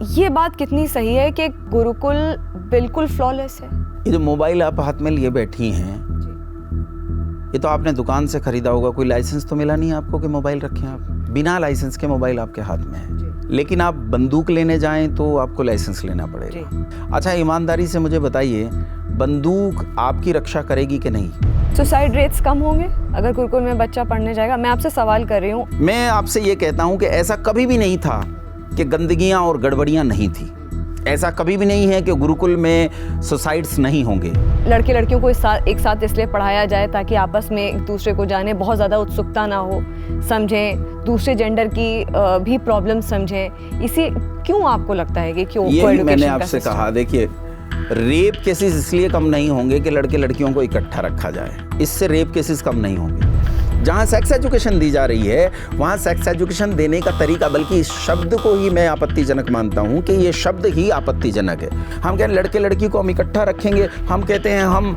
ये बात कितनी सही है कि गुरुकुल बिल्कुल फ्लॉलेस है? ये जो मोबाइल आप हाथ में लिए बैठी हैं, ये तो आपने दुकान से खरीदा होगा, कोई लाइसेंस तो मिला नहीं आपको कि मोबाइल रखें आप। बिना लाइसेंस के मोबाइल आपके हाथ में है। लेकिन आप बंदूक लेने जाएं तो आपको लाइसेंस लेना पड़ेगा। अच्छा, ईमानदारी से मुझे बताइए, बंदूक आपकी रक्षा करेगी कि नहीं? सुसाइड रेट्स कम होंगे अगर गुरुकुल में बच्चा पढ़ने जाएगा? मैं आपसे सवाल कर रही हूँ। मैं आपसे ये कहता हूँ कि ऐसा कभी भी नहीं था कि गंदगियाँ और गड़बड़ियाँ नहीं थी। ऐसा कभी भी नहीं है कि गुरुकुल में सुसाइड्स नहीं होंगे। लड़के लड़कियों को एक साथ इसलिए पढ़ाया जाए ताकि आपस में एक दूसरे को जाने, बहुत ज़्यादा उत्सुकता ना हो, समझें, दूसरे जेंडर की भी प्रॉब्लम समझें। इसी क्यों आपको लगता है कि क्यों? यही मैंने आपसे कहा, देखिए, रेप केसेस इसलिए कम नहीं होंगे कि लड़के लड़कियों को इकट्ठा रखा जाए, इससे रेप केसेस कम नहीं होंगे। जहाँ सेक्स एजुकेशन दी जा रही है वहाँ सेक्स एजुकेशन देने का तरीका, बल्कि इस शब्द को ही मैं आपत्तिजनक मानता हूँ कि ये शब्द ही आपत्तिजनक है। हम कह रहे लड़के लड़की को हम इकट्ठा रखेंगे, हम कहते हैं हम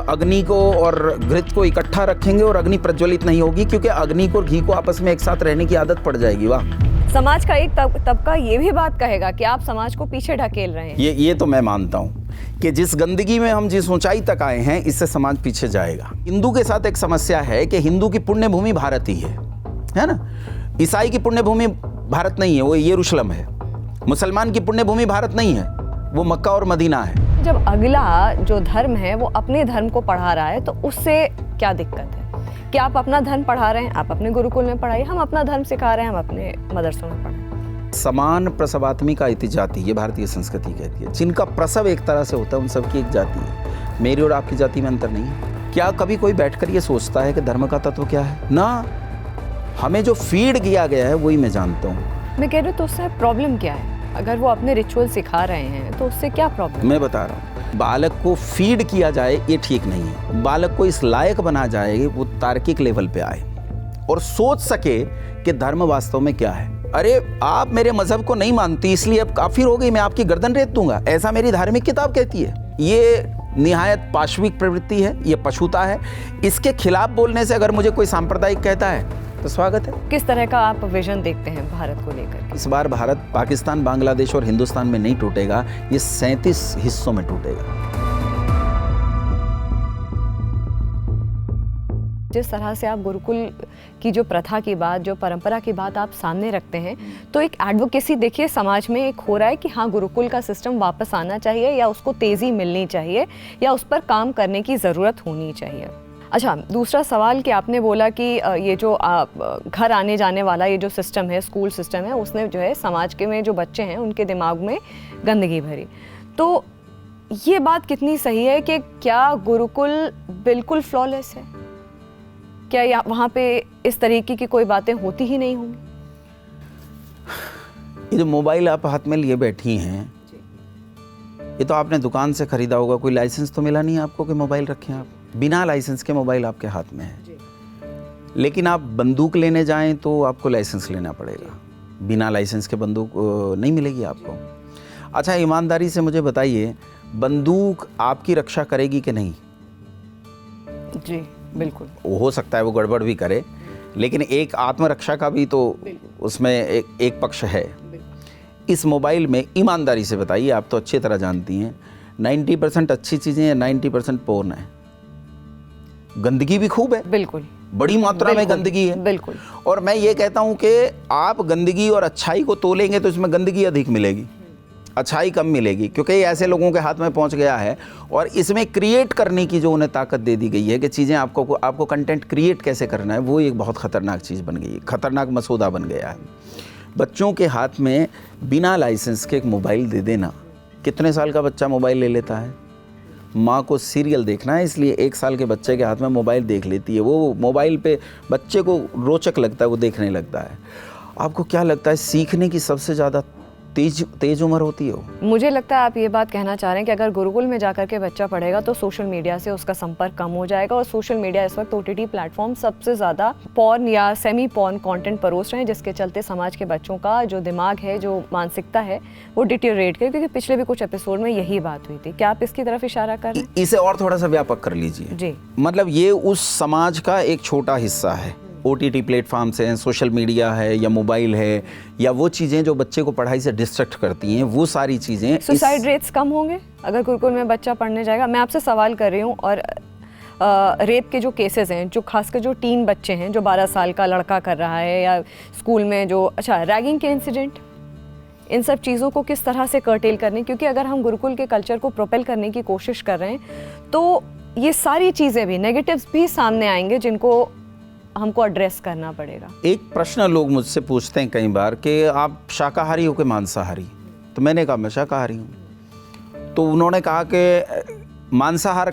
अग्नि को और घृत को इकट्ठा रखेंगे और अग्नि प्रज्वलित नहीं होगी, क्योंकि अग्नि को और घी को आपस में एक साथ रहने की आदत पड़ जाएगी। वाह! समाज का एक तबका ये भी बात कहेगा कि आप समाज को पीछे ढकेल रहे हैं। ये तो मैं मानता हूँ कि जिस गंदगी में हम जिस ऊंचाई तक आए हैं, इससे समाज पीछे जाएगा। हिंदू के साथ एक समस्या है कि हिंदू की पुण्य भूमि भारत ही है ना? ईसाई की पुण्य भूमि भारत नहीं है, वो यरूशलेम है। मुसलमान की पुण्य भूमि भारत नहीं है, वो मक्का और मदीना है। जब अगला जो धर्म है वो अपने धर्म को पढ़ा रहा है तो उससे क्या दिक्कत है? कि आप अपना धर्म पढ़ा रहे हैं, आप अपने गुरुकुल में पढ़ाइए, हम अपना धर्म सिखा रहे हैं, हम अपने मदरसों में पढ़ाएं। समान प्रसवात्मिका इति जाति, ये भारतीय संस्कृति कहती है। जिनका प्रसव एक तरह से होता है उन सबकी एक जाति है। मेरी और आपकी जाति में अंतर नहीं है। क्या कभी कोई बैठकर ये सोचता है कि धर्म का तत्व क्या है? ना, हमें जो फीड किया गया है वही मैं जानता हूँ। मैं कह रही हूँ तो उससे प्रॉब्लम क्या है? अगर वो अपने रिचुअल सिखा रहे हैं तो उससे क्या प्रॉब्लम? मैं बता रहा हूँ, बालक को फीड किया जाए ये ठीक नहीं है। बालक को इस लायक बना जाए वो तार्किक लेवल पे आए और सोच सके कि धर्म वास्तव में क्या है। अरे आप मेरे मजहब को नहीं मानती इसलिए अब काफिर हो गई, मैं आपकी गर्दन रेत दूंगा, ऐसा मेरी धार्मिक किताब कहती है। ये निहायत पाशविक प्रवृत्ति है, ये पशुता है। इसके खिलाफ बोलने से अगर मुझे कोई सांप्रदायिक कहता है तो स्वागत है। किस तरह का आप विजन देखते हैं भारत को लेकर? इस बार भारत पाकिस्तान, बांग्लादेश और हिंदुस्तान में नहीं टूटेगा, ये 37 हिस्सों में टूटेगा। जिस तरह से आप गुरुकुल की जो प्रथा की बात, जो परंपरा की बात आप सामने रखते हैं, तो एक एडवोकेसी देखिए समाज में एक हो रहा है कि हाँ, गुरुकुल का सिस्टम वापस आना चाहिए या उसको तेज़ी मिलनी चाहिए या उस पर काम करने की ज़रूरत होनी चाहिए। अच्छा, दूसरा सवाल कि आपने बोला कि ये जो घर आने जाने वाला ये जो सिस्टम है, स्कूल सिस्टम है, उसने जो है समाज के में जो बच्चे हैं उनके दिमाग में गंदगी भरी। तो ये बात कितनी सही है कि क्या गुरुकुल बिल्कुल फ्लॉलेस है? क्या वहाँ पे इस तरीके की कोई बातें होती ही नहीं होंगी? ये जो मोबाइल आप हाथ में लिए बैठी हैं, ये तो आपने दुकान से खरीदा होगा, कोई लाइसेंस तो मिला नहीं आपको कि मोबाइल रखें आप। बिना लाइसेंस के मोबाइल आपके हाथ में है। लेकिन आप बंदूक लेने जाएं तो आपको लाइसेंस लेना पड़ेगा। बिना लाइसेंस के बंदूक नहीं मिलेगी आपको। अच्छा, ईमानदारी से मुझे बताइए, बंदूक आपकी रक्षा करेगी कि नहीं? जी बिल्कुल। हो सकता है वो गड़बड़ भी करे, लेकिन एक आत्मरक्षा का भी तो उसमें एक पक्ष है। इस मोबाइल में ईमानदारी से बताइए, आप तो अच्छी तरह जानती हैं, 90% अच्छी चीज़ें हैं, 90% पोर्न है। गंदगी भी खूब है, बिल्कुल, बड़ी मात्रा में गंदगी है, बिल्कुल। और मैं ये कहता हूँ कि आप गंदगी और अच्छाई को तोलेंगे तो इसमें गंदगी अधिक मिलेगी, अच्छाई कम मिलेगी, क्योंकि ये ऐसे लोगों के हाथ में पहुंच गया है। और इसमें क्रिएट करने की जो उन्हें ताकत दे दी गई है कि चीज़ें आपको कंटेंट क्रिएट कैसे करना है, वो एक बहुत ख़तरनाक चीज़ बन गई है, ख़तरनाक मसौदा बन गया है। बच्चों के हाथ में बिना लाइसेंस के एक मोबाइल दे देना, कितने साल का बच्चा मोबाइल ले लेता है? माँ को सीरियल देखना है इसलिए 1 साल के बच्चे के हाथ में मोबाइल देख लेती है, वो मोबाइल पे बच्चे को रोचक लगता है, वो देखने लगता है। आपको क्या लगता है सीखने की सबसे ज़्यादा तेज उम्र होती है? मुझे लगता है आप ये बात कहना चाह रहे हैं कि अगर गुरुकुल में जाकर के बच्चा पढ़ेगा तो सोशल मीडिया से उसका संपर्क कम हो जाएगा, और सोशल मीडिया इस वक्त OTT प्लेटफॉर्म सबसे ज़्यादा पॉर्न या सेमी पॉर्न कंटेंट परोस रहे हैं, जिसके चलते समाज के बच्चों का जो दिमाग है, जो मानसिकता है, वो डिटेरियोरेट करे। क्योंकि पिछले भी कुछ एपिसोड में यही बात हुई थी। क्या आप इसकी तरफ इशारा कर रहे हैं? इसे और थोड़ा सा व्यापक कर लीजिए। जी, मतलब ये उस समाज का एक छोटा हिस्सा है OTT प्लेटफॉर्म्स हैं, सोशल मीडिया है या मोबाइल है या वो चीज़ें जो बच्चे को पढ़ाई से डिस्ट्रैक्ट करती हैं, वो सारी चीज़ें। सुसाइड रेट्स कम होंगे अगर गुरुकुल में बच्चा पढ़ने जाएगा? मैं आपसे सवाल कर रही हूँ। और रेप के जो केसेस हैं, जो खासकर जो टीन बच्चे हैं, जो 12 साल का लड़का कर रहा है, या स्कूल में जो रैगिंग के इंसिडेंट, इन सब चीज़ों को किस तरह से कर्टेल करने, क्योंकि अगर हम गुरुकुल के कल्चर को प्रोपेल करने की कोशिश कर रहे हैं तो ये सारी चीज़ें भी, नेगेटिव्स भी सामने आएंगे जिनको हमको एड्रेस करना पड़ेगा। एक प्रश्न लोग मुझसे पूछते हैं कई बार कि आप शाकाहारी हो कि मांसाहारी? तो मैंने कहा मैं शाकाहारी हूँ। तो उन्होंने कहा कि मांसाहार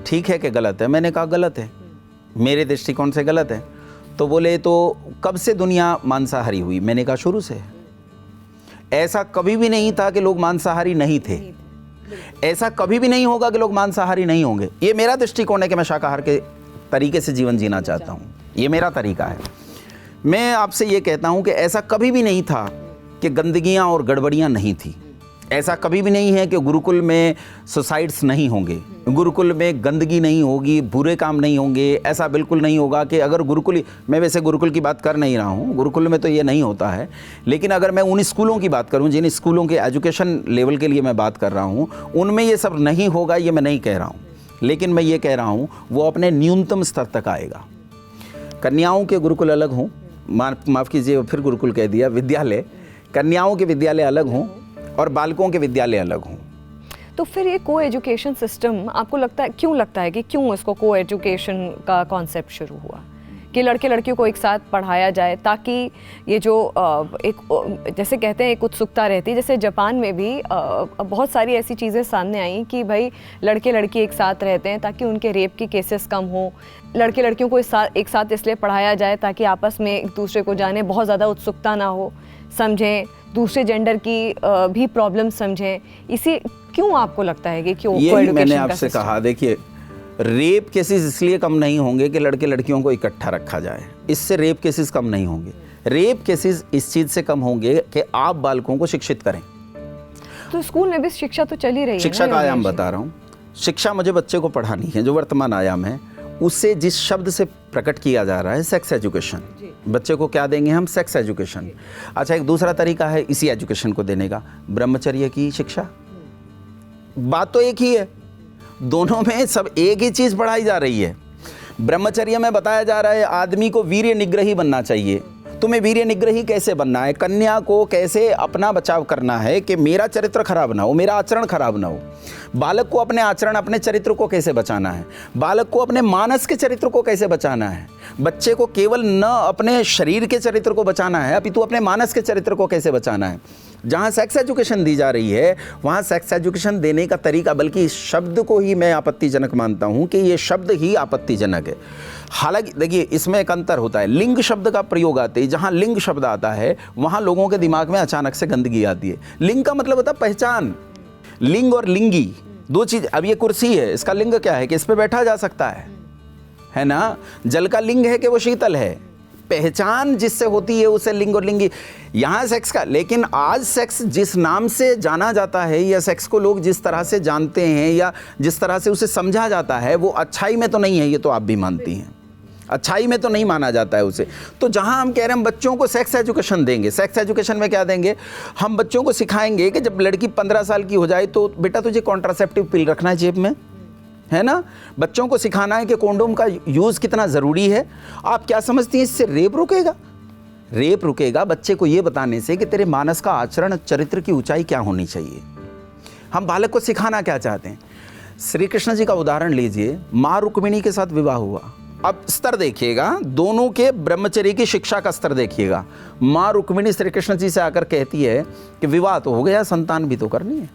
ठीक है कि गलत है? मैंने कहा गलत है, मेरे दृष्टिकोण से गलत है। तो बोले तो कब से दुनिया मांसाहारी हुई? मैंने कहा शुरू से। ऐसा कभी भी नहीं था कि लोग मांसाहारी नहीं थे, ऐसा कभी भी नहीं होगा कि लोग मांसाहारी नहीं होंगे। ये मेरा दृष्टिकोण है कि मैं शाकाहार के तरीके से जीवन जीना चाहता हूँ, ये मेरा तरीका है। मैं आपसे ये कहता हूँ कि ऐसा कभी भी नहीं था कि गंदगियाँ और गड़बड़ियाँ नहीं थी। ऐसा कभी भी नहीं है कि गुरुकुल में सुसाइड्स नहीं होंगे, गुरुकुल में गंदगी नहीं होगी, बुरे काम नहीं होंगे। ऐसा बिल्कुल नहीं होगा कि अगर गुरुकुल, मैं वैसे गुरुकुल की बात कर नहीं रहा हूँ, गुरुकुल में तो ये नहीं होता है, लेकिन अगर मैं उन स्कूलों की बात करूँ जिन स्कूलों के एजुकेशन लेवल के लिए मैं बात कर रहा हूँ, उनमें ये सब नहीं होगा, ये मैं नहीं कह रहा हूँ। लेकिन मैं ये कह रहा हूँ वो अपने न्यूनतम स्तर तक आएगा। कन्याओं के गुरुकुल अलग हों, माफ़ कीजिए फिर गुरुकुल कह दिया, विद्यालय, कन्याओं के विद्यालय अलग हों और बालकों के विद्यालय अलग हों। तो फिर ये को एजुकेशन सिस्टम आपको लगता है, क्यों लगता है कि क्यों इसको को एजुकेशन का कॉन्सेप्ट शुरू हुआ कि लड़के लड़कियों को एक साथ पढ़ाया जाए, ताकि ये जो एक जैसे कहते हैं एक उत्सुकता रहती है। जैसे जापान में भी बहुत सारी ऐसी चीज़ें सामने आई कि भाई लड़के लड़की एक साथ रहते हैं ताकि उनके रेप के केसेस कम हो। लड़के लड़कियों को एक साथ इसलिए पढ़ाया जाए ताकि आपस में एक दूसरे को जाने, बहुत ज़्यादा उत्सुकता ना हो, समझें, दूसरे जेंडर की भी प्रॉब्लम समझें। इसी क्यों आपको लगता है कि क्यों? यही मैंने आपसे कहा, देखिए रेप केसेस इसलिए कम नहीं होंगे कि लड़के लड़कियों को इकट्ठा रखा जाए, इससे रेप केसेस कम नहीं होंगे। रेप केसेस इस चीज़ से कम होंगे कि आप बालकों को शिक्षित करें। तो स्कूल में भी शिक्षा तो चली रही है। शिक्षा का आयाम बता रहा हूँ, शिक्षा मुझे बच्चे को पढ़ानी है। जो वर्तमान आयाम है उससे जिस शब्द से प्रकट किया जा रहा है सेक्स एजुकेशन, बच्चे को क्या देंगे हम? Sex education. अच्छा, एक दूसरा तरीका है इसी एजुकेशन को देने का, ब्रह्मचर्य की शिक्षा। बात तो एक ही है, दोनों में सब एक ही चीज़ पढ़ाई जा रही है। ब्रह्मचर्य में बताया जा रहा है आदमी को वीर्य निग्रही बनना चाहिए। तुम्हें वीर्य निग्रही कैसे बनना है? कन्या को कैसे अपना बचाव करना है कि मेरा चरित्र खराब ना हो, मेरा आचरण खराब ना हो। बालक को अपने आचरण, अपने चरित्र को कैसे बचाना है? बालक को अपने मानस के चरित्र को कैसे बचाना है? बच्चे को केवल न अपने शरीर के चरित्र को बचाना है, अपितु अपने मानस के चरित्र को कैसे बचाना है। जहाँ सेक्स एजुकेशन दी जा रही है वहाँ सेक्स एजुकेशन देने का तरीका, बल्कि इस शब्द को ही मैं आपत्तिजनक मानता हूँ कि ये शब्द ही आपत्तिजनक है। हालांकि देखिए इसमें एक अंतर होता है, लिंग शब्द का प्रयोग आते ही जहाँ लिंग शब्द आता है वहाँ लोगों के दिमाग में अचानक से गंदगी आती है। लिंग का मतलब होता है पहचान। लिंग और लिंगी दो चीज़। अब ये कुर्सी है, इसका लिंग क्या है कि इस पर बैठा जा सकता है ना। जल का लिंग है कि वो शीतल है। पहचान जिससे होती है उसे लिंग और लिंगी। यहाँ सेक्स का, लेकिन आज सेक्स जिस नाम से जाना जाता है या सेक्स को लोग जिस तरह से जानते हैं या जिस तरह से उसे समझा जाता है वो अच्छाई में तो नहीं है, ये तो आप भी मानती हैं। अच्छाई में तो नहीं माना जाता है उसे। तो जहाँ हम कह रहे हैं हम बच्चों को सेक्स एजुकेशन देंगे, सेक्स एजुकेशन में क्या देंगे? हम बच्चों को सिखाएंगे कि जब लड़की 15 साल की हो जाए तो बेटा तुझे कॉन्ट्रासेप्टिव पिल रखना है जेब में, है ना। बच्चों को सिखाना है कि कॉन्डोम का यूज़ कितना ज़रूरी है। आप क्या समझती हैं इससे रेप रुकेगा? रेप रुकेगा बच्चे को ये बताने से कि तेरे मानस का आचरण, चरित्र की ऊंचाई क्या होनी चाहिए। हम बालक को सिखाना क्या चाहते हैं? श्री कृष्ण जी का उदाहरण लीजिए, माँ रुक्मिणी के साथ विवाह हुआ। अब स्तर देखिएगा, दोनों के ब्रह्मचर्य की शिक्षा का स्तर देखिएगा। माँ रुक्मिणी श्री कृष्ण जी से आकर कहती है कि विवाह तो हो गया, संतान भी तो करनी है।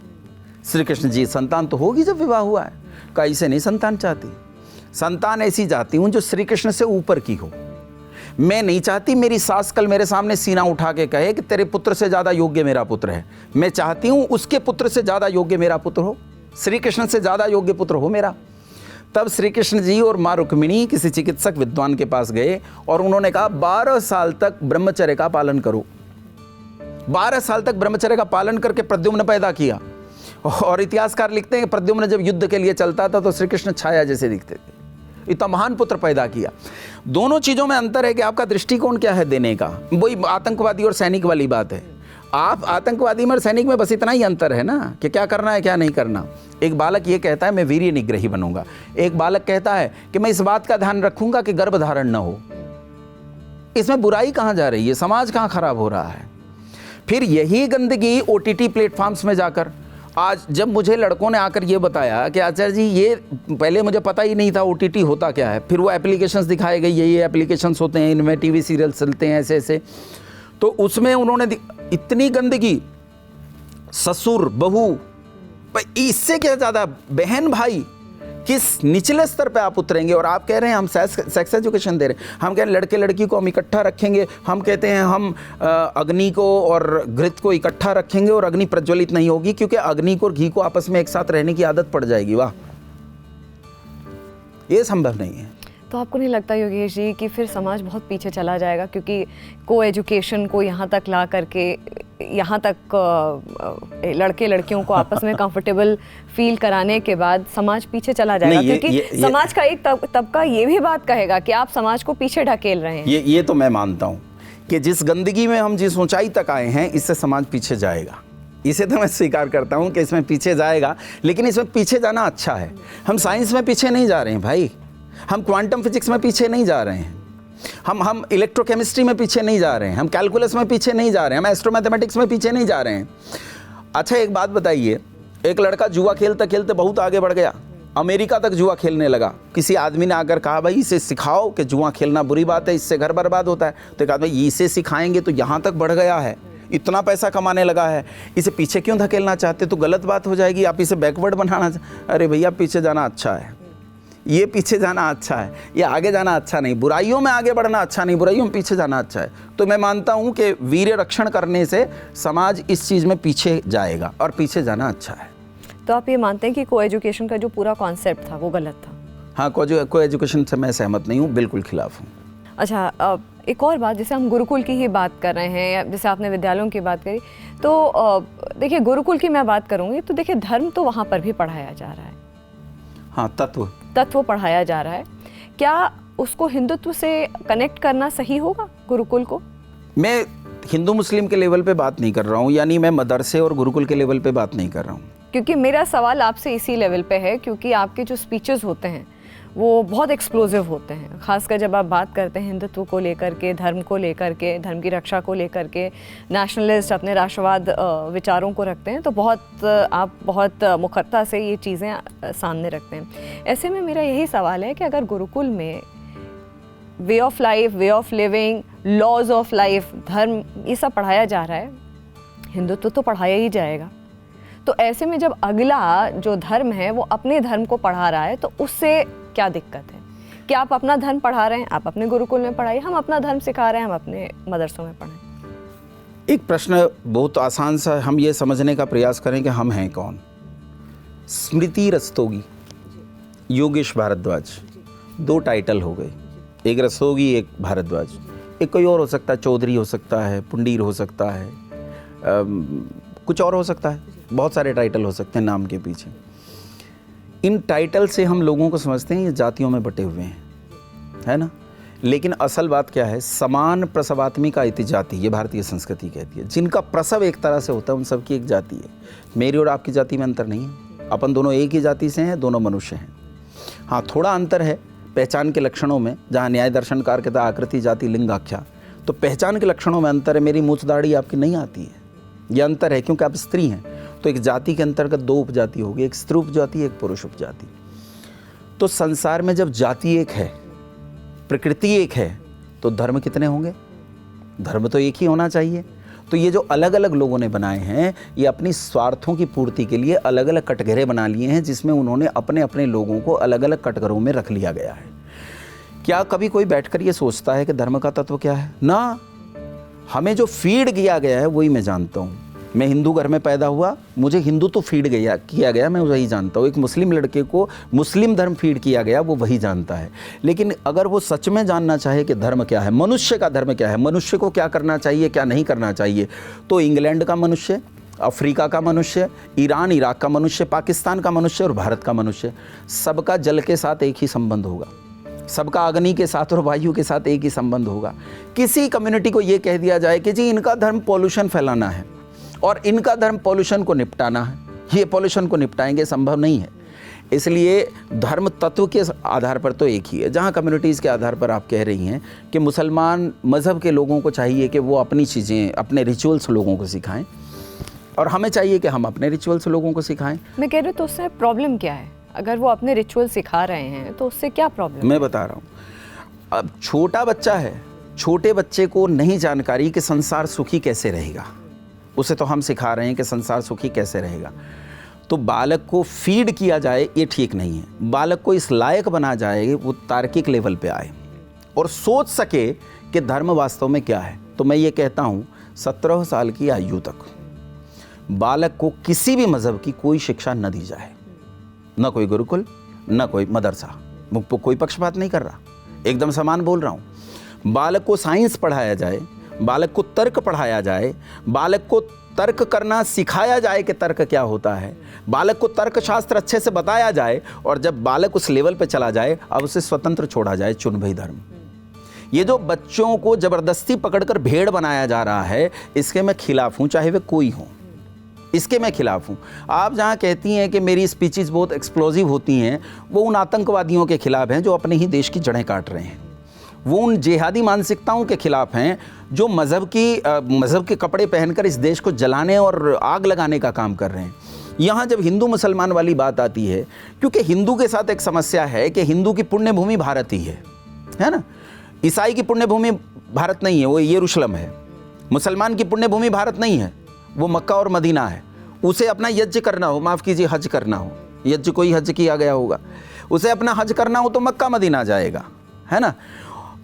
श्री कृष्ण जी, संतान तो होगी जब विवाह हुआ है। कैसे नहीं संतान चाहती? संतान ऐसी चाहती हूँ जो श्री कृष्ण से ऊपर की हो। मैं नहीं चाहती मेरी सास कल मेरे सामने सीना उठा के कहे कि तेरे पुत्र से ज़्यादा योग्य मेरा पुत्र है। मैं चाहती हूँ उसके पुत्र से ज़्यादा योग्य मेरा पुत्र हो, श्री कृष्ण से ज़्यादा योग्य पुत्र हो मेरा। तब श्री कृष्ण जी और माँ रुक्मिणी किसी चिकित्सक विद्वान के पास गए और उन्होंने कहा 12 साल तक ब्रह्मचर्य का पालन करो। 12 साल तक ब्रह्मचर्य का पालन करके प्रद्युम्न पैदा किया। और इतिहासकार लिखते हैं कि प्रद्युम्न जब युद्ध के लिए चलता था तो श्री कृष्ण छाया जैसे दिखते थे। इतना महान पुत्र पैदा किया। दोनों चीज़ों में अंतर है कि आपका दृष्टिकोण क्या है देने का। वही आतंकवादी और सैनिक वाली बात है। आप आतंकवादी में और सैनिक में बस इतना ही अंतर है ना कि क्या करना है क्या नहीं करना। एक बालक ये कहता है मैं वीर्य निग्रही बनूंगा, एक बालक कहता है कि मैं इस बात का ध्यान रखूंगा कि गर्भधारण न हो। इसमें बुराई कहाँ जा रही है, समाज कहाँ खराब हो रहा है। फिर यही गंदगी OTT प्लेटफॉर्म्स में जाकर, आज जब मुझे लड़कों ने आकर ये बताया कि आचार्य जी ये पहले मुझे पता ही नहीं था OTT होता क्या है, फिर वो एप्लीकेशंस दिखाए गए, ये एप्लीकेशंस होते हैं, इनमें TV सीरियल चलते हैं ऐसे ऐसे, तो उसमें उन्होंने इतनी गंदगी, ससुर बहू, इससे क्या ज़्यादा बहन भाई, किस निचले स्तर पे आप उतरेंगे। और आप कह रहे हैं हम सेक्स एजुकेशन दे रहे हैं, हम कह रहे हैं लड़के लड़की को हम इकट्ठा रखेंगे, हम कहते हैं हम अग्नि को और घृत को इकट्ठा रखेंगे और अग्नि प्रज्वलित नहीं होगी, क्योंकि अग्नि को और घी को आपस में एक साथ रहने की आदत पड़ जाएगी। वाह, ये संभव नहीं है। तो आपको नहीं लगता योगेश जी कि फिर समाज बहुत पीछे चला जाएगा, क्योंकि को एजुकेशन को यहाँ तक ला करके, यहाँ तक लड़के लड़कियों को आपस में कंफर्टेबल फील कराने के बाद समाज पीछे चला जाएगा? क्योंकि समाज का एक तबका ये भी बात कहेगा कि आप समाज को पीछे ढकेल रहे हैं। ये तो मैं मानता हूँ कि जिस गंदगी में हम जिस ऊंचाई तक आए हैं, इससे समाज पीछे जाएगा। इसे तो मैं स्वीकार करता हूँ कि इसमें पीछे जाएगा, लेकिन इसमें पीछे जाना अच्छा है। हम साइंस में पीछे नहीं जा रहे हैं भाई, हम क्वांटम फिजिक्स में पीछे नहीं जा रहे हैं, हम इलेक्ट्रोकेमिस्ट्री में पीछे नहीं जा रहे हैं, हम कैलकुलस में पीछे नहीं जा रहे हैं, हम एस्ट्रोमैथमेटिक्स में पीछे नहीं जा रहे हैं। अच्छा, एक बात बताइए, एक लड़का जुआ खेलते खेलते बहुत आगे बढ़ गया, अमेरिका तक जुआ खेलने लगा। किसी आदमी ने आकर कहा भाई इसे सिखाओ कि जुआ खेलना बुरी बात है, इससे घर बर्बाद होता है। तो कहा भाई इसे सिखाएंगे तो यहाँ तक बढ़ गया है, इतना पैसा कमाने लगा है, इसे पीछे क्यों धकेलना चाहते? तो गलत बात हो जाएगी, आप इसे बैकवर्ड बनाना। अरे भैया, पीछे जाना अच्छा है, ये पीछे जाना अच्छा है, ये आगे जाना अच्छा नहीं। बुराइयों में आगे बढ़ना अच्छा नहीं, बुराइयों में पीछे जाना अच्छा है। तो मैं मानता हूँ कि वीर्य रक्षण करने से समाज इस चीज़ में पीछे जाएगा और पीछे जाना अच्छा है। तो आप ये मानते हैं कि को एजुकेशन का जो पूरा कॉन्सेप्ट था वो गलत था? हाँ, को एजुकेशन से मैं सहमत नहीं हूँ, बिल्कुल खिलाफ हूँ। अच्छा, एक और बात, जैसे हम गुरुकुल की ही बात कर रहे हैं, या जैसे आपने विद्यालयों की बात करी, तो देखिए गुरुकुल की मैं बात करूँगी तो देखिए धर्म तो वहाँ पर भी पढ़ाया जा रहा है। हाँ, तत्व पढ़ाया जा रहा है। क्या उसको हिंदुत्व से कनेक्ट करना सही होगा गुरुकुल को? मैं हिंदू मुस्लिम के लेवल पे बात नहीं कर रहा हूँ, यानी मैं मदरसे और गुरुकुल के लेवल पे बात नहीं कर रहा हूँ। क्योंकि मेरा सवाल आपसे इसी लेवल पे है, क्योंकि आपके जो स्पीचेस होते हैं वो बहुत एक्सप्लोसिव होते हैं, खासकर जब आप बात करते हैं हिंदुत्व को लेकर के, धर्म को लेकर के, धर्म की रक्षा को लेकर के, नेशनलिस्ट अपने राष्ट्रवाद विचारों को रखते हैं, तो आप बहुत मुखरता से ये चीज़ें सामने रखते हैं। ऐसे में मेरा यही सवाल है कि अगर गुरुकुल में way of life, way of living, laws of life, धर्म, ये सब पढ़ाया जा रहा है, हिंदुत्व तो पढ़ाया ही जाएगा। तो ऐसे में जब अगला जो धर्म है वो अपने धर्म को पढ़ा रहा है, तो उससे क्या दिक्कत है? कि आप अपना धर्म पढ़ा रहे हैं, आप अपने गुरुकुल में पढ़ाइए, हम अपना धर्म सिखा रहे हैं, हम अपने मदरसों में पढ़ाएं। एक प्रश्न बहुत आसान सा, हम ये समझने का प्रयास करें कि हम हैं कौन। स्मृति रस्तोगी, योगेश भारद्वाज, दो टाइटल हो गए, एक रस्तोगी एक भारद्वाज। एक कोई और हो सकता है, चौधरी हो सकता है, पुंडीर हो सकता है, कुछ और हो सकता है, बहुत सारे टाइटल हो सकते हैं नाम के पीछे। इन टाइटल से हम लोगों को समझते हैं ये जातियों में बटे हुए हैं, है ना। लेकिन असल बात क्या है, समान प्रसवात्मिका इति जाति, ये भारतीय संस्कृति कहती है। जिनका प्रसव एक तरह से होता है उन सबकी एक जाति है। मेरी और आपकी जाति में अंतर नहीं है, अपन दोनों एक ही जाति से हैं, दोनों मनुष्य हैं। हाँ, थोड़ा अंतर है पहचान के लक्षणों में, जहाँ न्याय दर्शनकार कहता है आकृति जाति लिंग आख्या, तो पहचान के लक्षणों में अंतर है। मेरी मूछ दाढ़ी आपकी नहीं आती है, ये अंतर है, क्योंकि आप स्त्री हैं। तो एक जाति के अंतर्गत दो उपजाति होगी, एक स्त्री उपजाति, एक पुरुष उपजाति। तो संसार में जब जाति एक है, प्रकृति एक है, तो धर्म कितने होंगे? धर्म तो एक ही होना चाहिए। तो ये जो अलग अलग लोगों ने बनाए हैं, ये अपनी स्वार्थों की पूर्ति के लिए अलग अलग कटघरे बना लिए हैं, जिसमें उन्होंने अपने अपने लोगों को अलग अलग कटघरों में रख लिया गया है। क्या कभी कोई बैठकर ये सोचता है कि धर्म का तत्व क्या है? ना, हमें जो फीड किया गया है वही मैं जानता हूँ। मैं हिंदू घर में पैदा हुआ, मुझे हिंदू तो फीड किया गया, मैं वही जानता हूँ। एक मुस्लिम लड़के को मुस्लिम धर्म फीड किया गया, वो वही जानता है। लेकिन अगर वो सच में जानना चाहे कि धर्म क्या है, मनुष्य का धर्म क्या है, मनुष्य को क्या करना चाहिए, क्या नहीं करना चाहिए, तो इंग्लैंड का मनुष्य, अफ्रीका का मनुष्य, ईरान इराक का मनुष्य, पाकिस्तान का मनुष्य और भारत का मनुष्य, सबका जल के साथ एक ही संबंध होगा। सबका अग्नि के साथ और वायु के साथ एक ही संबंध होगा। किसी कम्युनिटी को ये कह दिया जाए कि जी इनका धर्म पॉल्यूशन फैलाना है और इनका धर्म पॉल्यूशन को निपटाना है, ये पॉल्यूशन को निपटाएंगे, संभव नहीं है। इसलिए धर्म तत्व के आधार पर तो एक ही है। जहाँ कम्युनिटीज़ के आधार पर आप कह रही हैं कि मुसलमान मज़हब के लोगों को चाहिए कि वो अपनी चीज़ें, अपने रिचुअल्स लोगों को सिखाएं, और हमें चाहिए कि हम अपने रिचुअल्स लोगों को सिखाएं। मैं कह रही हूँ तो उससे प्रॉब्लम क्या है? अगर वो अपने रिचुअल सिखा रहे हैं तो उससे क्या प्रॉब्लम? मैं बता रहा हूँ, अब छोटा बच्चा है, छोटे बच्चे को नहीं जानकारी कि संसार सुखी कैसे रहेगा, उसे तो हम सिखा रहे हैं कि संसार सुखी कैसे रहेगा। तो बालक को फीड किया जाए ये ठीक नहीं है। बालक को इस लायक बना जाए वो तार्किक लेवल पे आए और सोच सके कि धर्म वास्तव में क्या है। तो मैं ये कहता हूँ 17 साल की आयु तक बालक को किसी भी मज़हब की कोई शिक्षा न दी जाए, न कोई गुरुकुल, न कोई मदरसा। कोई पक्षपात नहीं कर रहा, एकदम समान बोल रहा हूँ। बालक को साइंस पढ़ाया जाए, बालक को तर्क पढ़ाया जाए, बालक को तर्क करना सिखाया जाए कि तर्क क्या होता है, बालक को तर्कशास्त्र अच्छे से बताया जाए, और जब बालक उस लेवल पे चला जाए अब उसे स्वतंत्र छोड़ा जाए, चुन भई धर्म। ये जो बच्चों को ज़बरदस्ती पकड़कर भेड़ बनाया जा रहा है, इसके मैं खिलाफ हूँ, चाहे वे कोई हों, इसके मैं खिलाफ हूँ। आप जहाँ कहती हैं कि मेरी स्पीचेस बहुत एक्सप्लोजिव होती हैं, वो उन आतंकवादियों के खिलाफ हैं जो अपने ही देश की जड़ें काट रहे हैं। वो उन जिहादी मानसिकताओं के खिलाफ हैं जो मज़हब के कपड़े पहनकर इस देश को जलाने और आग लगाने का काम कर रहे हैं। यहाँ जब हिंदू मुसलमान वाली बात आती है, क्योंकि हिंदू के साथ एक समस्या है कि हिंदू की पुण्य भूमि भारत ही है ना। ईसाई की पुण्य भूमि भारत नहीं है, वो यरूशलेम है। मुसलमान की पुण्य भूमि भारत नहीं है, वो मक्का और मदीना है। उसे अपना यज्ञ करना हो, माफ़ कीजिए हज करना हो, यज्ञ कोई हज किया गया होगा, उसे अपना हज करना हो तो मक्का मदीना जाएगा, है ना।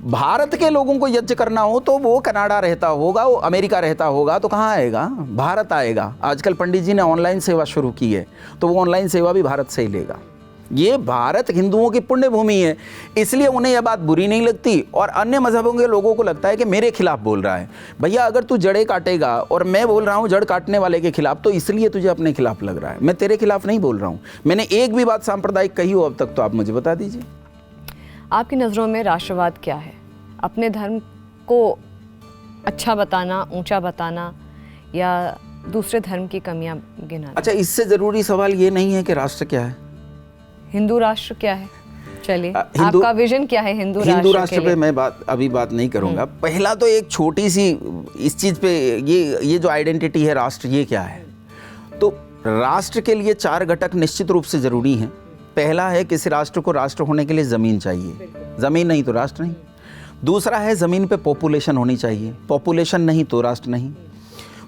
भारत के लोगों को यज्ञ करना हो तो वो कनाडा रहता होगा, वो अमेरिका रहता होगा, तो कहाँ आएगा? भारत आएगा। आजकल पंडित जी ने ऑनलाइन सेवा शुरू की है, तो वो ऑनलाइन सेवा भी भारत से ही लेगा। ये भारत हिंदुओं की पुण्य भूमि है, इसलिए उन्हें यह बात बुरी नहीं लगती, और अन्य मजहबों के लोगों को लगता है कि मेरे खिलाफ बोल रहा है। भैया अगर तू जड़ें काटेगा और मैं बोल रहा हूँ जड़ काटने वाले के खिलाफ, तो इसलिए तुझे अपने खिलाफ लग रहा है। मैं तेरे खिलाफ नहीं बोल रहा हूँ। मैंने एक भी बात सांप्रदायिक कही हो अब तक तो आप मुझे बता दीजिए। आपकी नज़रों में राष्ट्रवाद क्या है? अपने धर्म को अच्छा बताना, ऊंचा बताना, या दूसरे धर्म की कमियां गिनाना? अच्छा, इससे ज़रूरी सवाल ये नहीं है कि राष्ट्र क्या है, हिंदू राष्ट्र क्या है। चलिए, आपका विजन क्या है हिंदू राष्ट्र पे मैं अभी बात नहीं करूंगा। पहला तो एक छोटी सी इस चीज़ पे, ये जो आइडेंटिटी है राष्ट्र, ये क्या है। तो राष्ट्र के लिए 4 घटक निश्चित रूप से ज़रूरी हैं। पहला है किसी राष्ट्र को राष्ट्र होने के लिए ज़मीन चाहिए, ज़मीन नहीं तो राष्ट्र नहीं। दूसरा है ज़मीन पे पॉपुलेशन होनी चाहिए, पॉपुलेशन नहीं तो राष्ट्र नहीं।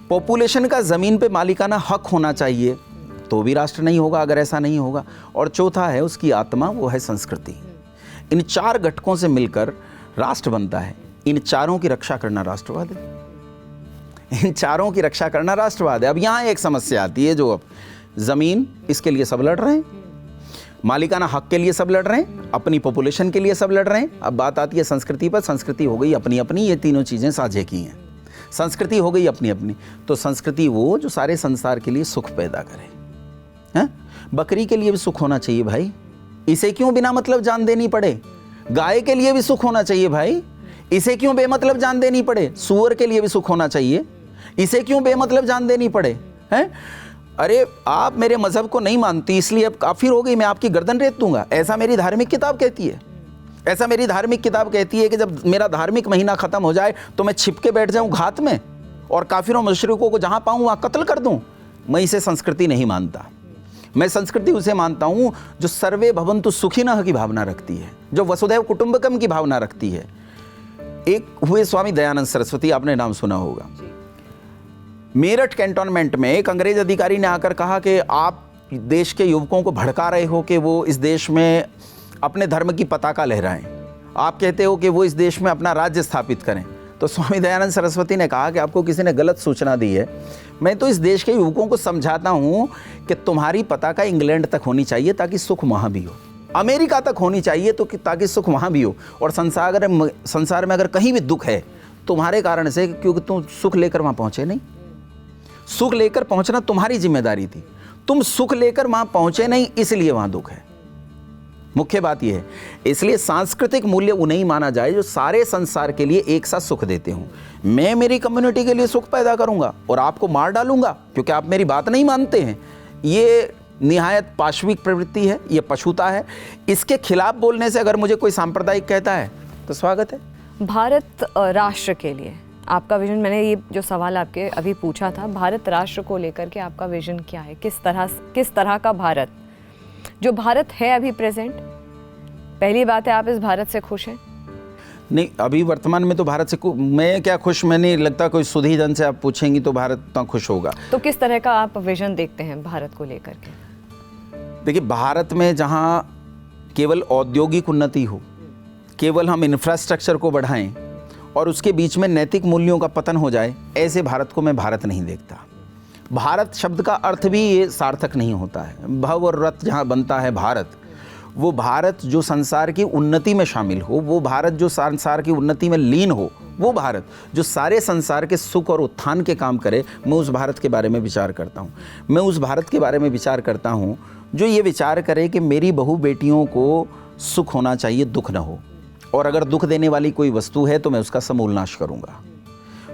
पॉपुलेशन का ज़मीन पे मालिकाना हक होना चाहिए, तो भी राष्ट्र नहीं होगा अगर ऐसा नहीं होगा। और चौथा है उसकी आत्मा, वो है संस्कृति। इन 4 घटकों से मिलकर राष्ट्र बनता है। इन चारों की रक्षा करना राष्ट्रवाद है, इन चारों की रक्षा करना राष्ट्रवाद है। अब यहाँ एक समस्या आती है, जो अब ज़मीन, इसके लिए सब लड़ रहे हैं, मालिकाना हक के लिए सब लड़ रहे हैं, अपनी पॉपुलेशन के लिए सब लड़ रहे हैं। अब बात आती है संस्कृति पर। संस्कृति हो गई अपनी अपनी, ये तीनों चीज़ें साझे की हैं। संस्कृति हो गई अपनी अपनी, तो संस्कृति वो जो सारे संसार के लिए सुख पैदा करे। हैं? बकरी के लिए भी सुख होना चाहिए भाई, इसे क्यों बिना मतलब जान देनी पड़े। गाय के लिए भी सुख होना चाहिए भाई, इसे क्यों बेमतलब जान देनी पड़े। सूअर के लिए भी सुख होना चाहिए, इसे क्यों बेमतलब जान देनी पड़े। हैं? अरे आप मेरे मजहब को नहीं मानती इसलिए अब काफिर हो गई, मैं आपकी गर्दन रेत दूंगा, ऐसा मेरी धार्मिक किताब कहती है। ऐसा मेरी धार्मिक किताब कहती है कि जब मेरा धार्मिक महीना खत्म हो जाए तो मैं छिप के बैठ जाऊं घात में और काफिरों मुशरिकों को जहां पाऊं वहां कत्ल कर दूं। मैं इसे संस्कृति नहीं मानता। मैं संस्कृति उसे मानता हूं जो सर्वे भवन्तु सुखिनः की भावना रखती है, जो वसुधैव कुटुंबकम की भावना रखती है। एक हुए स्वामी दयानंद सरस्वती, आपने नाम सुना होगा। मेरठ कैंटोनमेंट में एक अंग्रेज अधिकारी ने आकर कहा कि आप देश के युवकों को भड़का रहे हो कि वो इस देश में अपने धर्म की पताका लहराएं, आप कहते हो कि वो इस देश में अपना राज्य स्थापित करें। तो स्वामी दयानंद सरस्वती ने कहा कि आपको किसी ने गलत सूचना दी है। मैं तो इस देश के युवकों को समझाता हूँ कि तुम्हारी पताका इंग्लैंड तक होनी चाहिए ताकि सुख वहाँ भी हो, अमेरिका तक होनी चाहिए तो ताकि सुख वहाँ भी हो, और संसार में अगर कहीं भी दुख है तुम्हारे कारण से, क्योंकि तुम सुख लेकर वहाँ पहुँचे नहीं। सुख लेकर पहुँचना तुम्हारी जिम्मेदारी थी, तुम सुख लेकर वहाँ पहुँचे नहीं, इसलिए वहाँ दुख है। मुख्य बात यह है। इसलिए सांस्कृतिक मूल्य उन्हें ही माना जाए जो सारे संसार के लिए एक साथ सुख देते हों। मैं मेरी कम्युनिटी के लिए सुख पैदा करूंगा और आपको मार डालूंगा क्योंकि आप मेरी बात नहीं मानते हैं, ये निहायत पाशविक प्रवृत्ति है, ये पशुता है। इसके खिलाफ बोलने से अगर मुझे कोई सांप्रदायिक कहता है तो स्वागत है। भारत राष्ट्र के लिए आपका विजन, मैंने ये जो सवाल आपके अभी पूछा था, भारत राष्ट्र को लेकर के आपका विजन क्या है? किस तरह का भारत, जो भारत है अभी प्रेजेंट, पहली बात है आप इस भारत से खुश हैं? नहीं, अभी वर्तमान में तो भारत से मैं क्या खुश, मैं नहीं लगता कोई सुधी जन से आप पूछेंगी तो भारत तो खुश होगा। तो किस तरह का आप विजन देखते हैं भारत को लेकर के? देखिए, भारत में जहाँ केवल औद्योगिक उन्नति हो, केवल हम इंफ्रास्ट्रक्चर को बढ़ाएं और उसके बीच में नैतिक मूल्यों का पतन हो जाए, ऐसे भारत को मैं भारत नहीं देखता। भारत शब्द का अर्थ भी ये सार्थक नहीं होता है। भव और रथ जहाँ बनता है भारत, वो भारत जो संसार की उन्नति में शामिल हो, वो भारत जो संसार की उन्नति में लीन हो, वो भारत जो सारे संसार के सुख और उत्थान के काम करे, मैं उस भारत के बारे में विचार करता हूँ। मैं उस भारत के बारे में विचार करता हूँ जो ये विचार करे कि मेरी बहू बेटियों को सुख होना चाहिए, दुख न हो, और अगर दुख देने वाली कोई वस्तु है तो मैं उसका समूल नाश करूँगा।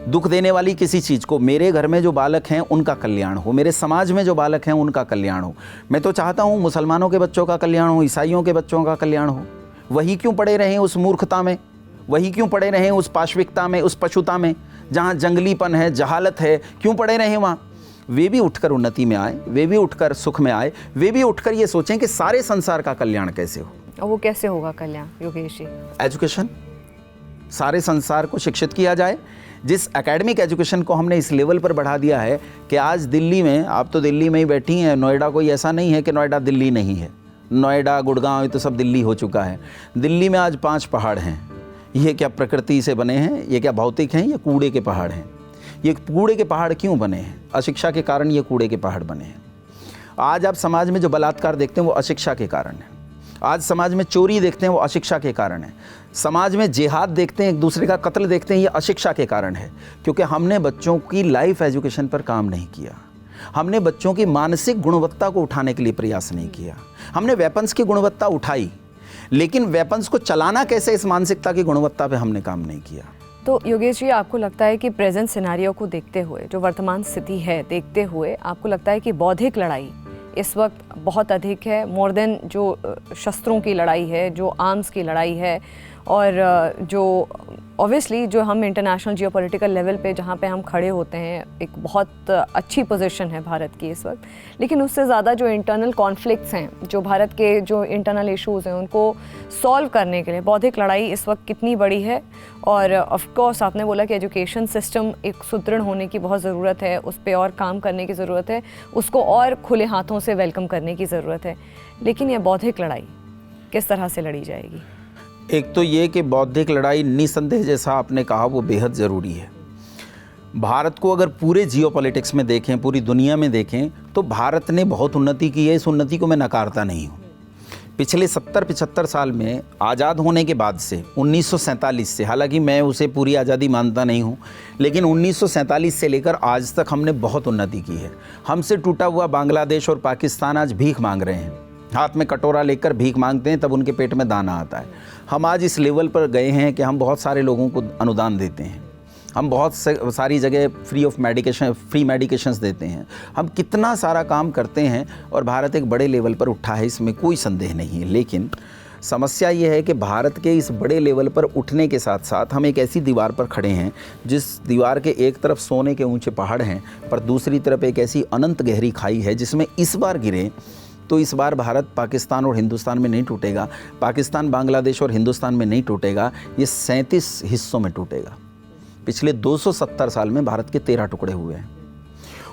दुख देने वाली किसी चीज़ को, मेरे घर में जो बालक हैं उनका कल्याण हो, मेरे समाज में जो बालक हैं उनका कल्याण हो। मैं तो चाहता हूँ मुसलमानों के बच्चों का कल्याण हो, ईसाइयों के बच्चों का कल्याण हो। वही क्यों पड़े रहें उस मूर्खता में, वही क्यों पड़े रहें उस पाशविकता में, उस पशुता में, जहाँ जंगलीपन है, जहालत है, क्यों पड़े रहें वहाँ? वे भी उठकर उन्नति में आए, वे भी उठकर सुख में आए, वे भी उठकर ये सोचें कि सारे संसार का कल्याण कैसे हो। और वो कैसे होगा कल्याण योगेश जी? एजुकेशन, सारे संसार को शिक्षित किया जाए। जिस एकेडमिक एजुकेशन को हमने इस लेवल पर बढ़ा दिया है कि आज दिल्ली में, आप तो दिल्ली में ही बैठी हैं, नोएडा कोई ऐसा नहीं है कि नोएडा दिल्ली नहीं है। नोएडा, गुड़गांव, ये तो सब दिल्ली हो चुका है। दिल्ली में आज 5 पहाड़ हैं। ये क्या प्रकृति से बने हैं? ये क्या भौतिक हैं? ये कूड़े के पहाड़ हैं। ये कूड़े के पहाड़ क्यों बने हैं? अशिक्षा के कारण ये कूड़े के पहाड़ बने हैं। आज आप समाज में जो बलात्कार देखते हैं वो अशिक्षा के कारण है। आज समाज में चोरी देखते हैं वो अशिक्षा के कारण है। समाज में जिहाद देखते हैं, एक दूसरे का कत्ल देखते हैं, ये अशिक्षा के कारण है। क्योंकि हमने बच्चों की लाइफ एजुकेशन पर काम नहीं किया। हमने बच्चों की मानसिक गुणवत्ता को उठाने के लिए प्रयास नहीं किया। हमने वेपन्स की गुणवत्ता उठाई, लेकिन वेपन्स को चलाना कैसे, इस मानसिकता की गुणवत्ता पे हमने काम नहीं किया। तो योगेश जी, आपको लगता है कि प्रेजेंट सिनेरियो को देखते हुए, जो वर्तमान स्थिति है देखते हुए, आपको लगता है कि बौद्धिक लड़ाई इस वक्त बहुत अधिक है, मोर देन जो शस्त्रों की लड़ाई है, जो आर्म्स की लड़ाई है, और जो ऑब्वियसली जो हम इंटरनेशनल जियोपॉलिटिकल लेवल पे जहाँ पे हम खड़े होते हैं, एक बहुत अच्छी पोजीशन है भारत की इस वक्त, लेकिन उससे ज़्यादा जो इंटरनल कॉन्फ्लिक्ट्स हैं, जो भारत के जो इंटरनल इश्यूज़ हैं, उनको सॉल्व करने के लिए बौद्धिक लड़ाई इस वक्त कितनी बड़ी है। और ऑफ कोर्स आपने बोला कि एजुकेशन सिस्टम एक सुदृढ़ होने की बहुत ज़रूरत है, उस पर और काम करने की ज़रूरत है, उसको और खुले हाथों से वेलकम करने की ज़रूरत है, लेकिन ये बौद्धिक लड़ाई किस तरह से लड़ी जाएगी? एक तो ये कि बौद्धिक लड़ाई निसंदेह, जैसा आपने कहा, वो बेहद ज़रूरी है। भारत को अगर पूरे जियोपॉलिटिक्स में देखें, पूरी दुनिया में देखें, तो भारत ने बहुत उन्नति की है। इस उन्नति को मैं नकारता नहीं हूँ। पिछले 70-75 साल में आज़ाद होने के बाद से 1947 से, हालांकि मैं उसे पूरी आज़ादी मानता नहीं हूँ, लेकिन 1947 से लेकर आज तक हमने बहुत उन्नति की है। हमसे टूटा हुआ बांग्लादेश और पाकिस्तान आज भीख मांग रहे हैं, हाथ में कटोरा लेकर भीख मांगते हैं, तब उनके पेट में दाना आता है। हम आज इस लेवल पर गए हैं कि हम बहुत सारे लोगों को अनुदान देते हैं, हम बहुत सारी जगह फ्री मेडिकेशंस देते हैं, हम कितना सारा काम करते हैं और भारत एक बड़े लेवल पर उठा है, इसमें कोई संदेह नहीं है। लेकिन समस्या ये है कि भारत के इस बड़े लेवल पर उठने के साथ साथ हम एक ऐसी दीवार पर खड़े हैं जिस दीवार के एक तरफ सोने के ऊंचे पहाड़ हैं, पर दूसरी तरफ एक ऐसी अनंत गहरी खाई है जिसमें इस बार गिरे तो इस बार भारत पाकिस्तान और हिंदुस्तान में नहीं टूटेगा, पाकिस्तान बांग्लादेश और हिंदुस्तान में नहीं टूटेगा, ये 37 हिस्सों में टूटेगा। पिछले 270 साल में भारत के 13 टुकड़े हुए हैं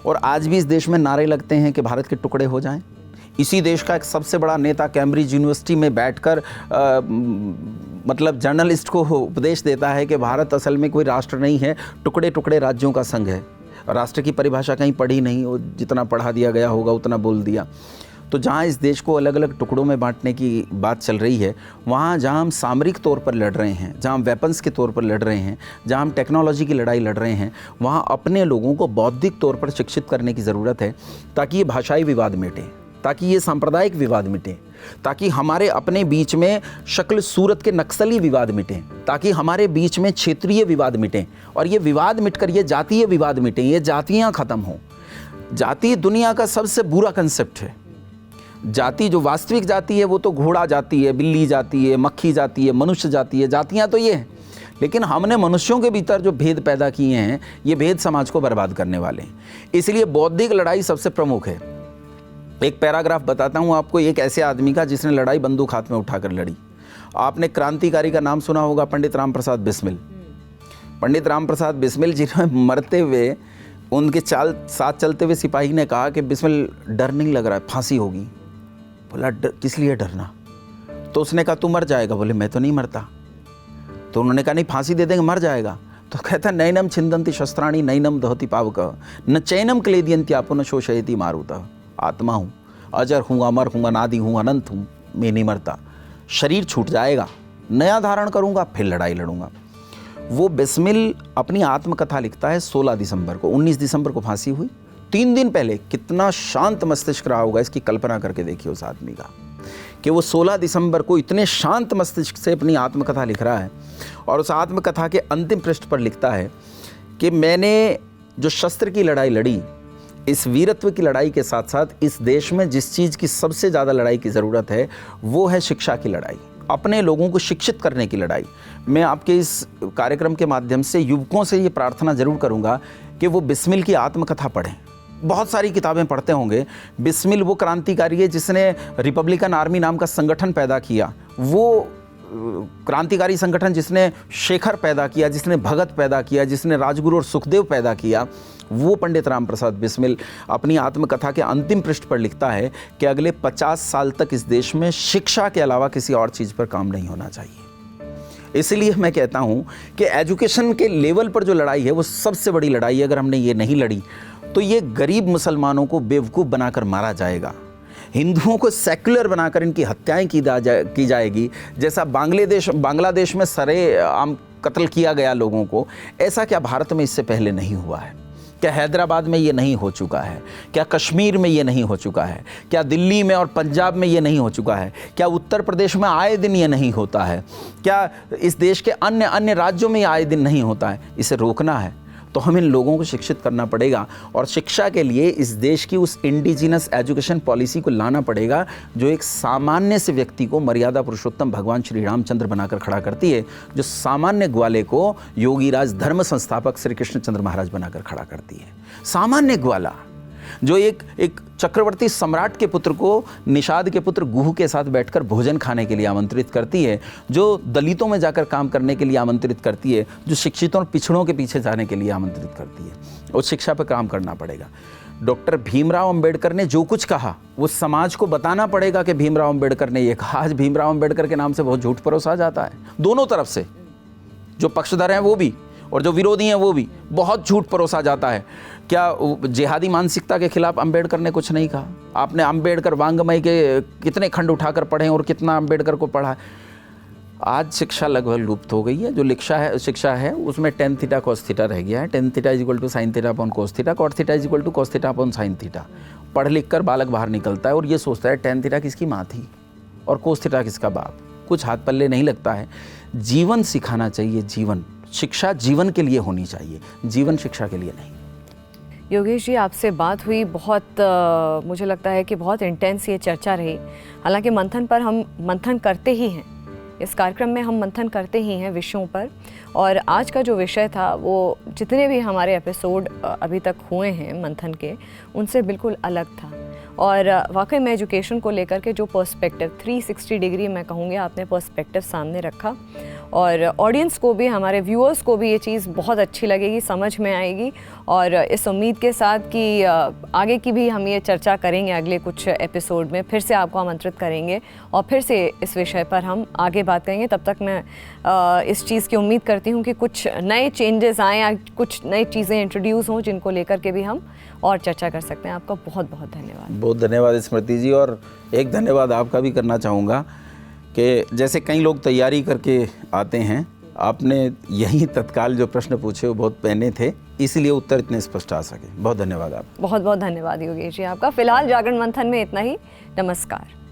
और आज भी इस देश में नारे लगते हैं कि भारत के टुकड़े हो जाएं। इसी देश का एक सबसे बड़ा नेता कैम्ब्रिज यूनिवर्सिटी में बैठकर मतलब जर्नलिस्ट को उपदेश देता है कि भारत असल में कोई राष्ट्र नहीं है, टुकड़े टुकड़े राज्यों का संघ है। राष्ट्र की परिभाषा कहीं पढ़ी नहीं, वो जितना पढ़ा दिया गया होगा उतना बोल दिया। तो जहाँ इस देश को अलग अलग टुकड़ों में बांटने की बात चल रही है, वहाँ जहाँ हम सामरिक तौर पर लड़ रहे हैं, जहाँ हम वेपन्स के तौर पर लड़ रहे हैं, जहाँ हम टेक्नोलॉजी की लड़ाई लड़ रहे हैं, वहाँ अपने लोगों को बौद्धिक तौर पर शिक्षित करने की ज़रूरत है ताकि ये भाषाई विवाद मिटे, ताकि ये सांप्रदायिक विवाद मिटे, ताकि हमारे अपने बीच में शक्ल सूरत के नक्सली विवाद मिटें, ताकि हमारे बीच में क्षेत्रीय विवाद मिटें और ये विवाद मिटकर ये जातीय विवाद मिटें, ये जातियाँ ख़त्म हों। जाति दुनिया का सबसे बुरा कंसेप्ट है। जाति जो वास्तविक जाति है वो तो घोड़ा जाति है, बिल्ली जाति है, मक्खी जाति है, मनुष्य जाति है, जातियाँ तो ये हैं। लेकिन हमने मनुष्यों के भीतर जो भेद पैदा किए हैं, ये भेद समाज को बर्बाद करने वाले हैं। इसलिए बौद्धिक लड़ाई सबसे प्रमुख है। एक पैराग्राफ बताता हूँ आपको एक ऐसे आदमी का जिसने लड़ाई बंदूक हाथ में उठाकर लड़ी। आपने क्रांतिकारी का नाम सुना होगा, पंडित राम प्रसाद बिस्मिल। पंडित राम प्रसाद बिस्मिल जिन्होंने मरते हुए उनके साथ चलते हुए सिपाही ने कहा कि बिस्मिल डर नहीं लग रहा है, फांसी होगी। बोला किस लिए डरना? तो उसने कहा तू मर जाएगा। बोले मैं तो नहीं मरता। तो उन्होंने कहा नहीं फांसी दे देंगे, मर जाएगा। तो कहता नैनम छिंदंती शस्त्राणी नैनम दहति पावक न चैनम क्लेदियंती आपो न शोषयति मारुता। आत्मा हूँ, अजर हूँ, अमर हूँ, अनादि हूँ, अनंत हूँ, मैं नहीं मरता। शरीर छूट जाएगा, नया धारण करूँगा, फिर लड़ाई लड़ूंगा। वो बिस्मिल अपनी आत्मकथा लिखता है 16 दिसंबर को। 19 दिसंबर को फांसी हुई। 3 दिन पहले कितना शांत मस्तिष्क रहा होगा, इसकी कल्पना करके देखिए उस आदमी का, कि वो 16 दिसंबर को इतने शांत मस्तिष्क से अपनी आत्मकथा लिख रहा है और उस आत्मकथा के अंतिम पृष्ठ पर लिखता है कि मैंने जो शस्त्र की लड़ाई लड़ी, इस वीरत्व की लड़ाई के साथ साथ इस देश में जिस चीज़ की सबसे ज़्यादा लड़ाई की ज़रूरत है वो है शिक्षा की लड़ाई, अपने लोगों को शिक्षित करने की लड़ाई। मैं आपके इस कार्यक्रम के माध्यम से युवकों से ये प्रार्थना ज़रूर करूँगा कि वो बिस्मिल की आत्मकथा पढ़ें। बहुत सारी किताबें पढ़ते होंगे। बिस्मिल वो क्रांतिकारी है जिसने रिपब्लिकन आर्मी नाम का संगठन पैदा किया, वो क्रांतिकारी संगठन जिसने शेखर पैदा किया, जिसने भगत पैदा किया, जिसने राजगुरु और सुखदेव पैदा किया, वो पंडित राम प्रसाद बिस्मिल अपनी आत्मकथा के अंतिम पृष्ठ पर लिखता है कि अगले 50 साल तक इस देश में शिक्षा के अलावा किसी और चीज़ पर काम नहीं होना चाहिए। इसलिए मैं कहता हूँ कि एजुकेशन के लेवल पर जो लड़ाई है वो सबसे बड़ी लड़ाई है। अगर हमने ये नहीं लड़ी तो ये गरीब मुसलमानों को बेवकूफ़ बनाकर मारा जाएगा, हिंदुओं को सेक्युलर बनाकर इनकी हत्याएं की जाएगी। जैसा बांग्लादेश में सरेआम कत्ल किया गया लोगों को, ऐसा क्या भारत में इससे पहले नहीं हुआ है? क्या हैदराबाद में ये नहीं हो चुका है? क्या कश्मीर में ये नहीं हो चुका है? क्या दिल्ली में और पंजाब में ये नहीं हो चुका है? क्या उत्तर प्रदेश में आए दिन ये नहीं होता है? क्या इस देश के अन्य राज्यों में ये आए दिन नहीं होता है? इसे रोकना है तो हमें लोगों को शिक्षित करना पड़ेगा और शिक्षा के लिए इस देश की उस इंडिजिनस एजुकेशन पॉलिसी को लाना पड़ेगा जो एक सामान्य से व्यक्ति को मर्यादा पुरुषोत्तम भगवान श्री रामचंद्र बनाकर खड़ा करती है, जो सामान्य ग्वाले को योगीराज धर्म संस्थापक श्री कृष्णचंद्र महाराज बनाकर खड़ा करती है। सामान्य ग्वाला जो एक चक्रवर्ती सम्राट के पुत्र को निषाद के पुत्र गुह के साथ बैठकर भोजन खाने के लिए आमंत्रित करती है, जो दलितों में जाकर काम करने के लिए आमंत्रित करती है, जो शिक्षितों और पिछड़ों के पीछे जाने के लिए आमंत्रित करती है। उस शिक्षा पर काम करना पड़ेगा। डॉक्टर भीमराव अंबेडकर ने जो कुछ कहा वो समाज को बताना पड़ेगा कि भीमराव अंबेडकर ने ये कहा। आज भीमराव अंबेडकर के नाम से बहुत झूठ परोसा जाता है, दोनों तरफ से, जो पक्षधर हैं वो भी और जो विरोधी हैं वो भी, बहुत झूठ परोसा जाता है। क्या जिहादी मानसिकता के खिलाफ अंबेडकर ने कुछ नहीं कहा? आपने अंबेडकर वांग्मय के कितने खंड उठाकर पढ़े और कितना अंबेडकर को पढ़ा? आज शिक्षा लगभग लुप्त हो गई है। जो शिक्षा है उसमें tan थीटा cos थीटा रह गया है। tan theta = sin theta upon cos theta, cot theta = cos theta upon sin theta. पढ़ लिख कर बालक बाहर निकलता है और ये सोचता है tan थीटा किसकी माँ थी और cos थीटा किसका बाप। कुछ हाथ पल्ले नहीं लगता है। जीवन सिखाना चाहिए, जीवन शिक्षा जीवन के लिए होनी चाहिए, जीवन शिक्षा के लिए नहीं। योगेश जी, आपसे बात हुई, बहुत मुझे लगता है कि बहुत इंटेंस ये चर्चा रही। हालांकि मंथन पर हम मंथन करते ही हैं, इस कार्यक्रम में हम मंथन करते ही हैं विषयों पर, और आज का जो विषय था वो जितने भी हमारे एपिसोड अभी तक हुए हैं मंथन के, उनसे बिल्कुल अलग था। और वाकई में एजुकेशन को लेकर के जो पर्सपेक्टिव 360 डिग्री मैं कहूँगी आपने पर्सपेक्टिव सामने रखा, और ऑडियंस को भी, हमारे व्यूअर्स को भी ये चीज़ बहुत अच्छी लगेगी, समझ में आएगी। और इस उम्मीद के साथ कि आगे की भी हम ये चर्चा करेंगे, अगले कुछ एपिसोड में फिर से आपको आमंत्रित करेंगे और फिर से इस विषय पर हम आगे बात करेंगे। तब तक मैं इस चीज़ की उम्मीद करती हूँ कि कुछ नए चेंजेस आएँ या कुछ नई चीज़ें इंट्रोड्यूस हों जिनको लेकर के भी हम और चर्चा कर सकते हैं। आपका बहुत बहुत धन्यवाद। बहुत धन्यवाद स्मृति जी, और एक धन्यवाद आपका भी करना चाहूँगा कि जैसे कई लोग तैयारी करके आते हैं, आपने यही तत्काल जो प्रश्न पूछे वो बहुत पहने थे। इसलिए उत्तर इतने स्पष्ट आ सके। बहुत धन्यवाद आप। बहुत बहुत धन्यवाद योगेश जी आपका। फिलहाल जागरण मंथन में इतना ही। नमस्कार।